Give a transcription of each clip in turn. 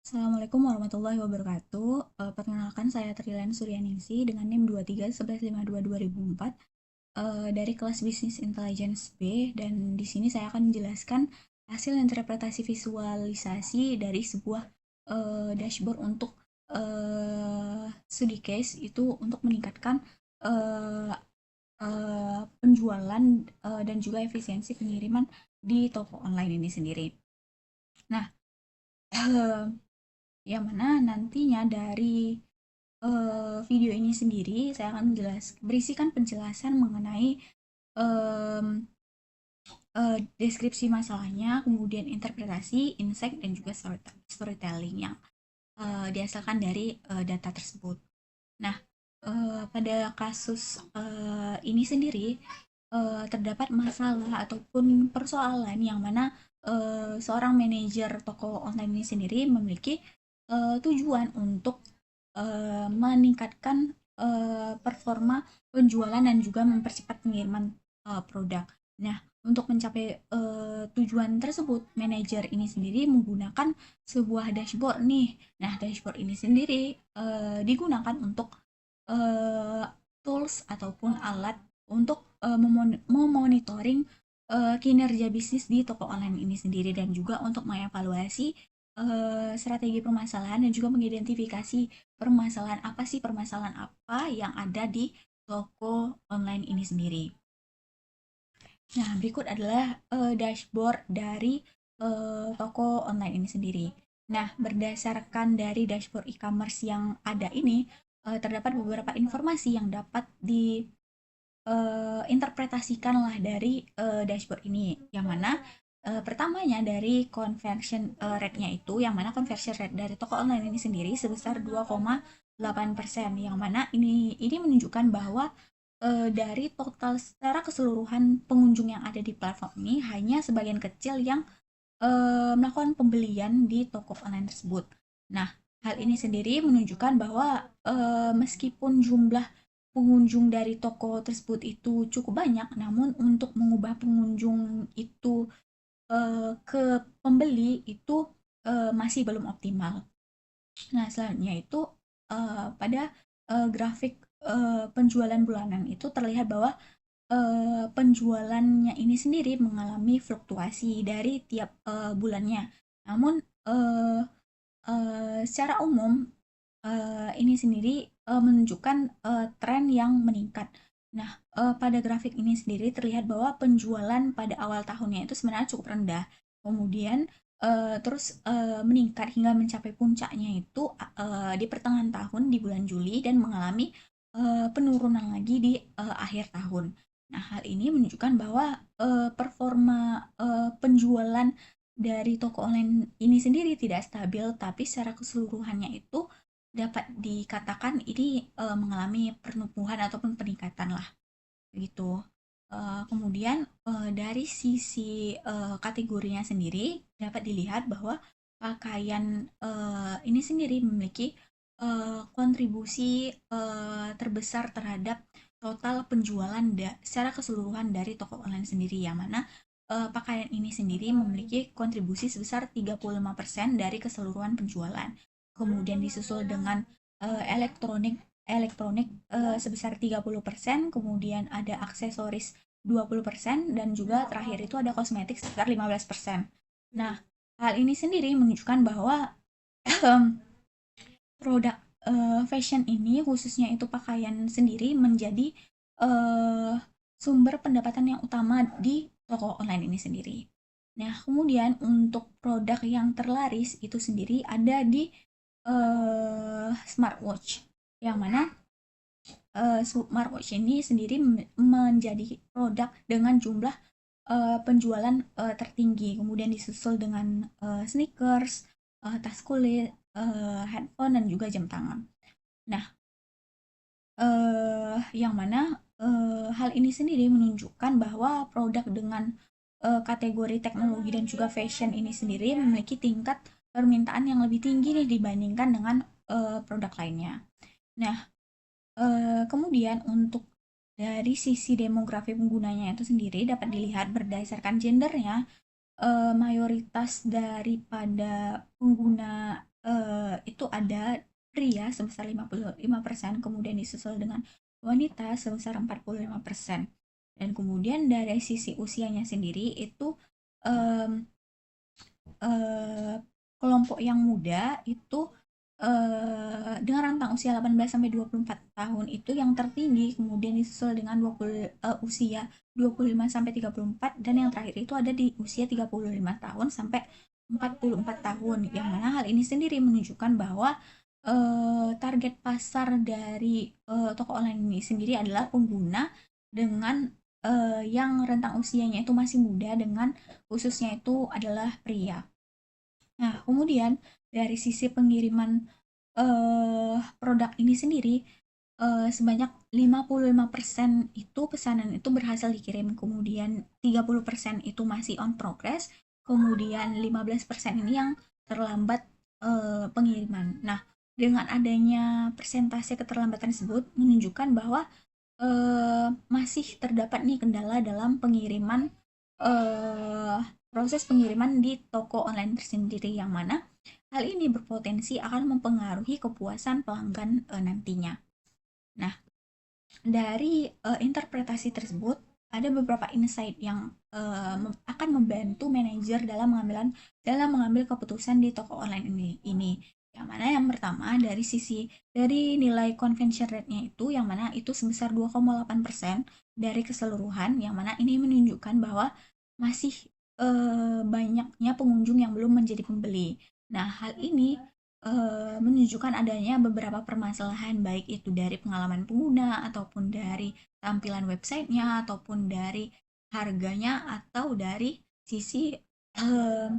Assalamualaikum warahmatullahi wabarakatuh. Perkenalkan saya Trilan Suryaningsi dengan NIM 231152-2004 dari kelas Bisnis Intelligence B, dan di sini saya akan menjelaskan hasil interpretasi visualisasi dari sebuah dashboard untuk studi case itu untuk meningkatkan eh, penjualan dan juga efisiensi pengiriman di toko online ini sendiri. Nah, yang mana nantinya dari video ini sendiri saya akan berisikan penjelasan mengenai em, deskripsi masalahnya, kemudian interpretasi, insight, dan juga storytelling yang dihasilkan dari data tersebut. Nah, pada kasus ini sendiri terdapat masalah ataupun persoalan yang mana seorang manajer toko online ini sendiri memiliki tujuan untuk meningkatkan performa penjualan dan juga mempercepat pengiriman produk. Nah, untuk mencapai tujuan tersebut, manajer ini sendiri menggunakan sebuah dashboard nih. Nah, dashboard ini sendiri digunakan untuk tools ataupun alat untuk memonitoring kinerja bisnis di toko online ini sendiri, dan juga untuk mengevaluasi strategi permasalahan dan juga mengidentifikasi permasalahan apa yang ada di toko online ini sendiri. Nah, berikut adalah dashboard dari toko online ini sendiri. Nah, berdasarkan dari dashboard e-commerce yang ada ini, terdapat beberapa informasi yang dapat interpretasikanlah dari dashboard ini, yang mana pertamanya dari conversion rate-nya itu, yang mana conversion rate dari toko online ini sendiri sebesar 2,8%, yang mana ini menunjukkan bahwa dari total secara keseluruhan pengunjung yang ada di platform ini hanya sebagian kecil yang melakukan pembelian di toko online tersebut. Nah, hal ini sendiri menunjukkan bahwa meskipun jumlah pengunjung dari toko tersebut itu cukup banyak, namun untuk mengubah pengunjung itu ke pembeli itu masih belum optimal. Nah, selanjutnya itu pada grafik penjualan bulanan itu terlihat bahwa penjualannya ini sendiri mengalami fluktuasi dari tiap bulannya. Namun secara umum ini sendiri menunjukkan tren yang meningkat. Nah, pada grafik ini sendiri terlihat bahwa penjualan pada awal tahunnya itu sebenarnya cukup rendah. Kemudian terus meningkat hingga mencapai puncaknya itu di pertengahan tahun di bulan Juli, dan mengalami penurunan lagi di akhir tahun. Nah, hal ini menunjukkan bahwa performa penjualan dari toko online ini sendiri tidak stabil, tapi secara keseluruhannya itu dapat dikatakan ini mengalami pertumbuhan ataupun peningkatan lah, gitu. Kemudian dari sisi kategorinya sendiri dapat dilihat bahwa pakaian ini sendiri memiliki kontribusi terbesar terhadap total penjualan secara keseluruhan dari toko online sendiri, yang mana pakaian ini sendiri memiliki kontribusi sebesar 35% dari keseluruhan penjualan. Kemudian disusul dengan elektronik elektronik sebesar 30%, kemudian ada aksesoris 20%, dan juga terakhir itu ada kosmetik sekitar 15%. Nah, hal ini sendiri menunjukkan bahwa produk fashion ini, khususnya itu pakaian sendiri, menjadi uh, sumber pendapatan yang utama di toko online ini sendiri. Nah, kemudian untuk produk yang terlaris itu sendiri ada di smartwatch, yang mana smartwatch ini sendiri menjadi produk dengan jumlah penjualan tertinggi, kemudian disusul dengan sneakers, tas kulit, handphone, dan juga jam tangan. Nah, yang mana hal ini sendiri menunjukkan bahwa produk dengan kategori teknologi dan juga fashion ini sendiri memiliki tingkat permintaan yang lebih tinggi nih dibandingkan dengan produk lainnya. Nah, kemudian untuk dari sisi demografi penggunanya itu sendiri dapat dilihat berdasarkan gendernya, mayoritas daripada pengguna ada pria sebesar 55%, kemudian disusul dengan wanita sebesar 45%. Dan kemudian dari sisi usianya sendiri itu em, eh, kelompok yang muda itu dengan rentang usia 18 sampai 24 tahun itu yang tertinggi, kemudian disusul dengan usia 25 sampai 34, dan yang terakhir itu ada di usia 35 tahun sampai 44 tahun. Yang mana hal ini sendiri menunjukkan bahwa target pasar dari toko online ini sendiri adalah pengguna dengan yang rentang usianya itu masih muda, dengan khususnya itu adalah pria. Nah, kemudian dari sisi pengiriman produk ini sendiri, sebanyak 55% itu pesanan itu berhasil dikirim, kemudian 30% itu masih on progress, kemudian 15% ini yang terlambat pengiriman. Nah, dengan adanya persentase keterlambatan tersebut menunjukkan bahwa masih terdapat nih kendala dalam pengiriman, proses pengiriman di toko online tersendiri, yang mana hal ini berpotensi akan mempengaruhi kepuasan pelanggan nantinya. Nah, dari interpretasi tersebut ada beberapa insight yang akan membantu manajer dalam mengambil keputusan di toko online ini. Yang mana yang pertama dari nilai conversion rate-nya itu, yang mana itu sebesar 2,8% dari keseluruhan, yang mana ini menunjukkan bahwa masih banyaknya pengunjung yang belum menjadi pembeli. Nah, hal ini menunjukkan adanya beberapa permasalahan, baik itu dari pengalaman pengguna, ataupun dari tampilan websitenya, ataupun dari harganya, atau dari sisi eh,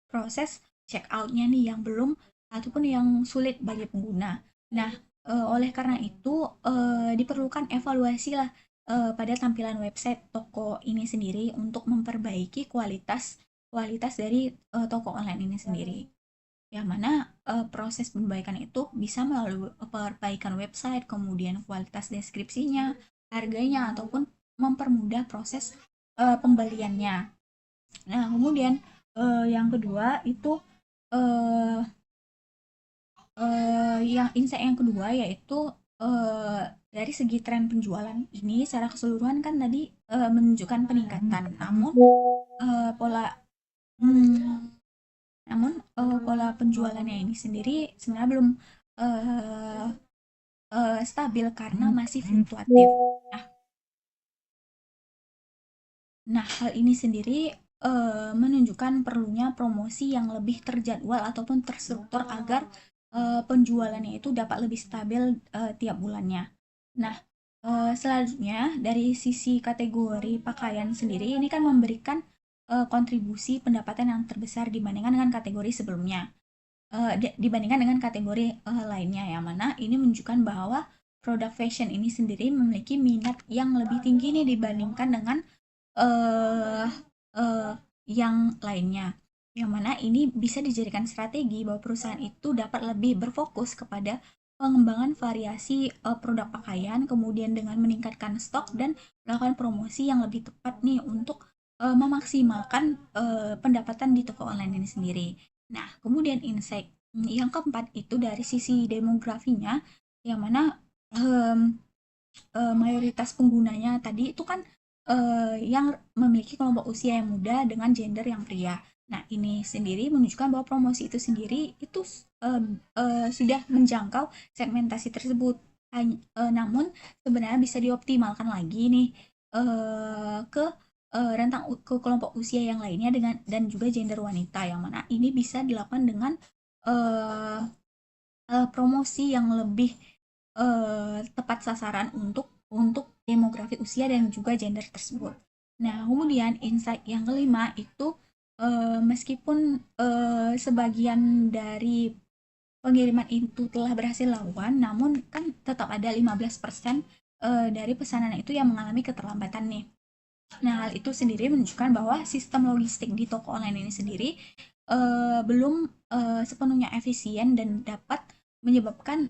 proses checkoutnya nih yang belum, ataupun yang sulit bagi pengguna. Nah, oleh karena itu diperlukan evaluasi lah pada tampilan website toko ini sendiri untuk memperbaiki kualitas kualitas dari toko online ini sendiri, yang mana proses perbaikan itu bisa melalui perbaikan website, kemudian kualitas deskripsinya, harganya, ataupun mempermudah proses pembeliannya. Nah, kemudian yang kedua itu eh, yang insight yang kedua yaitu eh, dari segi tren penjualan ini secara keseluruhan kan tadi menunjukkan peningkatan, namun pola hmm, pola penjualannya ini sendiri sebenarnya belum uh, stabil karena masih fluktuatif. Nah, hal ini sendiri menunjukkan perlunya promosi yang lebih terjadwal ataupun terstruktur agar penjualannya itu dapat lebih stabil tiap bulannya. Nah, selanjutnya dari sisi kategori pakaian sendiri ini kan memberikan kontribusi pendapatan yang terbesar dibandingkan dengan kategori sebelumnya, dibandingkan dengan kategori lainnya, yang mana ini menunjukkan bahwa produk fashion ini sendiri memiliki minat yang lebih tinggi nih dibandingkan dengan eh eh, yang lainnya, yang mana ini bisa dijadikan strategi bahwa perusahaan itu dapat lebih berfokus kepada pengembangan variasi produk pakaian, kemudian dengan meningkatkan stok dan melakukan promosi yang lebih tepat nih untuk memaksimalkan pendapatan di toko online ini sendiri. Nah, kemudian insight yang keempat itu dari sisi demografinya, yang mana mayoritas penggunanya tadi itu kan yang memiliki kelompok usia yang muda dengan gender yang pria. Nah, ini sendiri menunjukkan bahwa promosi itu sendiri itu sudah menjangkau segmentasi tersebut. Namun sebenarnya bisa dioptimalkan lagi nih ke ke kelompok usia yang lainnya dengan dan juga gender wanita, yang mana ini bisa dilakukan dengan uh, promosi yang lebih tepat sasaran untuk demografi usia dan juga gender tersebut. Nah, kemudian insight yang kelima itu meskipun sebagian dari pengiriman itu telah berhasil lakukan, namun kan tetap ada 15% dari pesanan itu yang mengalami keterlambatan nih. Nah, hal itu sendiri menunjukkan bahwa sistem logistik di toko online ini sendiri belum sepenuhnya efisien dan dapat menyebabkan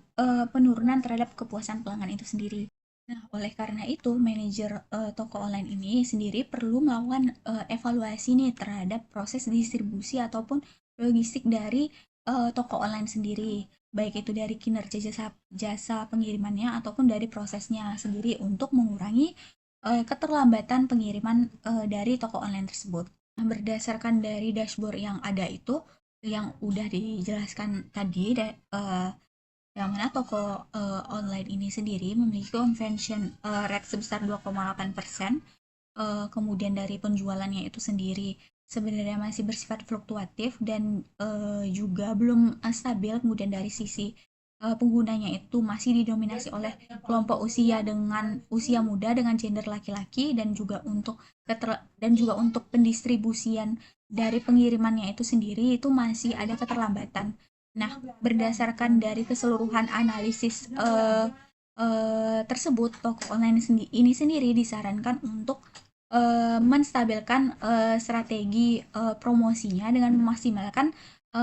penurunan terhadap kepuasan pelanggan itu sendiri. Nah, oleh karena itu, manajer toko online ini sendiri perlu melakukan evaluasi nih terhadap proses distribusi ataupun logistik dari toko online sendiri, baik itu dari kinerja jasa jasa pengirimannya ataupun dari prosesnya sendiri untuk mengurangi keterlambatan pengiriman dari toko online tersebut. Nah, berdasarkan dari dashboard yang ada itu, yang udah dijelaskan tadi, yang mana toko online ini sendiri memiliki conversion rate sebesar 2,8%. Kemudian dari penjualannya itu sendiri sebenarnya masih bersifat fluktuatif dan juga belum stabil. Kemudian dari sisi penggunanya itu masih didominasi oleh kelompok usia dengan usia muda dengan gender laki-laki, dan juga untuk pendistribusian dari pengirimannya itu sendiri itu masih ada keterlambatan. Nah, berdasarkan dari keseluruhan analisis tersebut, toko online ini sendiri disarankan untuk menstabilkan strategi promosinya dengan memaksimalkan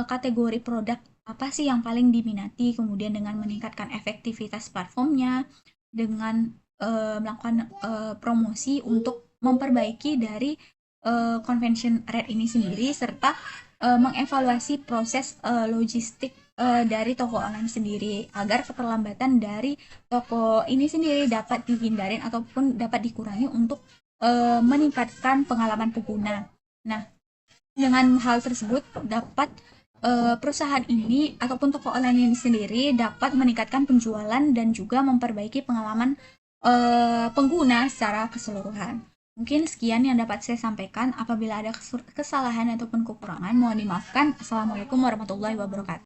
kategori produk apa sih yang paling diminati, kemudian dengan meningkatkan efektivitas platformnya, dengan melakukan promosi untuk memperbaiki dari conversion rate ini sendiri, serta mengevaluasi proses logistik dari toko online sendiri agar keterlambatan dari toko ini sendiri dapat dihindarin ataupun dapat dikurangi untuk meningkatkan pengalaman pengguna. Nah, dengan hal tersebut dapat perusahaan ini ataupun toko online ini sendiri dapat meningkatkan penjualan dan juga memperbaiki pengalaman pengguna secara keseluruhan. Mungkin sekian yang dapat saya sampaikan. Apabila ada kesalahan ataupun kekurangan, mohon dimaafkan. Assalamualaikum warahmatullahi wabarakatuh.